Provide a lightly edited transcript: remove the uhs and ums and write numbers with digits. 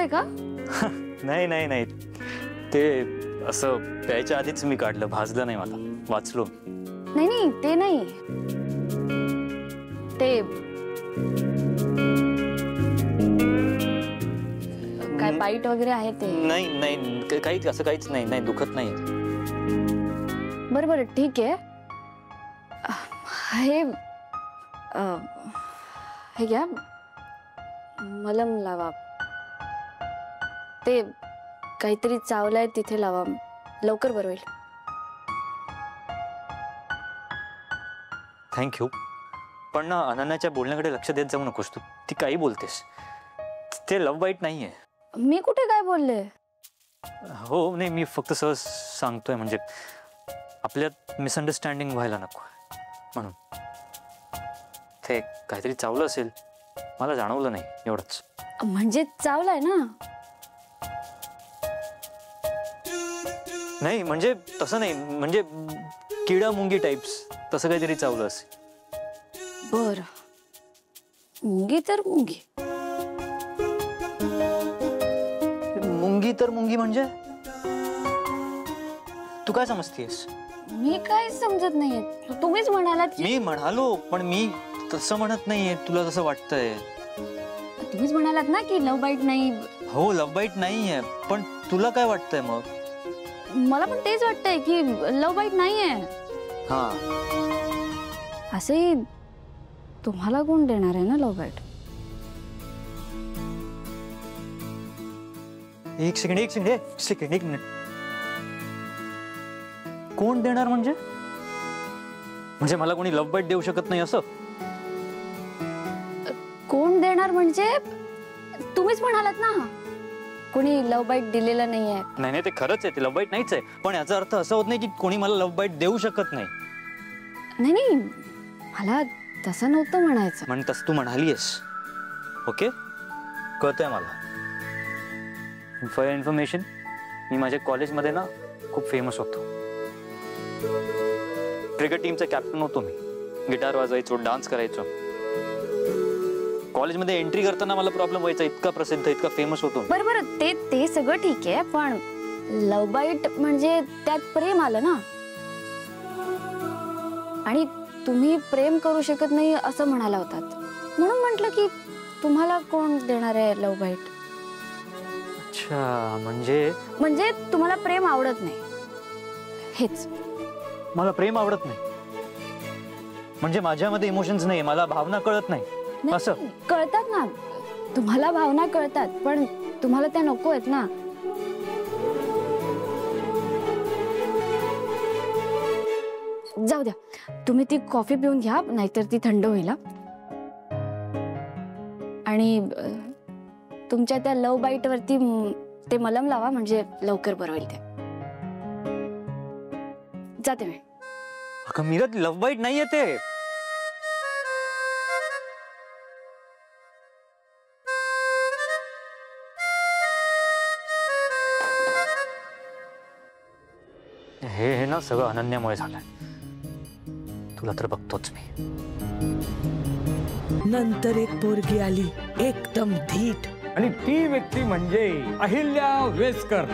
आहे का? नाही नाही नाही, ते असं प्यायच्या आधीच मी काढलं, भाजलं नाही मला, वाचलो. नाही नाही ते नाही, ते काय बाईट वगैरे आहे ते? नाही नाही काहीच असं काहीच नाही, नाही दुखत नाही. बरं बरं ठीक आहे. हे घ्या, मलम लावा. ते काहीतरी चावलंय तिथे लावा, लवकर बरं होईल. थँक्यू. पण ना अनन्याच्या बोलण्याकडे लक्ष देत जाऊ नकोस तू, ती काही बोलतेस, ते लव्ह बाईट नाहीये. मी कुठे काय बोलले? हो नाही, मी फक्त सहज सांगतोय, म्हणजे आपल्यात मिसअंडरस्टँडिंग व्हायला नको म्हणून. ते काहीतरी चावलं असेल, मला जाणवलं नाही एवढंच. म्हणजे चावलाय ना? नाही म्हणजे तसं नाही, म्हणजे किडा मुंगी टाइप्स तसं काहीतरी चावलं असेल. बर, मुंगी तर मुंगी. मुंगी तर मुंगी म्हणजे तू काय समजतेस? मी काय समजत नाहीये, तुम्हीच म्हणालात. मी म्हणालो, पण मी तसं म्हणत नाहीये, तुला तसं वाटतंय. तुम्हीच म्हणालात ना की लव्ह बाईट नाही. हो लव्ह बाईट नाहीये, पण तुला काय वाटतंय मग? मला पण तेच वाटतंय की लव्ह बाईट नाहीये. हा, असे तुम्हाला कोण देणार आहे ना लव्ह बाईट? एक मिनिट. कोण देणार म्हणजे? म्हणजे मला कोणी लव्ह बाईट देऊ शकत नाही असं? कोण देणार म्हणजे तुम्हीच म्हणालात ना, कोणी लव्ह बाईट दिलेला नाहीये. नाही नाही ते खरंच आहे, ते लव्ह बाईट नाहीच आहे, पण याचा अर्थ असा होत नाही की कोणी मला लव्ह बाईट देऊ शकत नाही. नाही नाही, मला तसं नव्हतं म्हणायचं. म्हण तसं तू म्हणालीस. ओके, कळतंय मला. फॉर इन्फॉर्मेशन, मी माझ्या कॉलेजमध्ये ना खूप फेमस होतो. क्रिकेट टीमचा कॅप्टन होतो मी. गिटार वाजवायचो, डान्स करायचो. कॉलेजमध्ये एंट्री करताना मला प्रॉब्लेम व्हायचा, इतका प्रसिद्ध, इतका फेमस होतो. बरं बरं, ते सगळं ठीक आहे, पण लव्ह बाईट म्हणजे त्यात प्रेम आलं ना. आणि तुम्ही प्रेम करू शकत नाही असं म्हणाला होतात, म्हणून म्हटलं की तुम्हाला कोण देणार आहे लव्ह बाईट. अच्छा, म्हणजे तुम्हाला प्रेम आवडत नाही हेच? मला प्रेम आवडत नाही म्हणजे माझ्यामध्ये इमोशन्स नाही, मला भावना कळत नाही असं? कळतात ना, तुम्हाला भावना कळतात, पण तुम्हाला त्या नको आहेत ना. जाऊ द्या, तुम्ही ती कॉफी पिऊन घ्या, नाहीतर ती थंड होईल. आणि तुमच्या त्या लव्ह बाईट वरती ते मलम लावा, म्हणजे लवकर बरं होईल. ते जाते मी. अगं मीरा, लव्ह बाईट नाहीये ते. हे ना सगळं अनन्यामुळे झालंय. तुला तर बघतोच मी. नंतर एक पोरगी आली, एकदम धीट, आणि ती व्यक्ती म्हणजे अहिल्या वेसकर.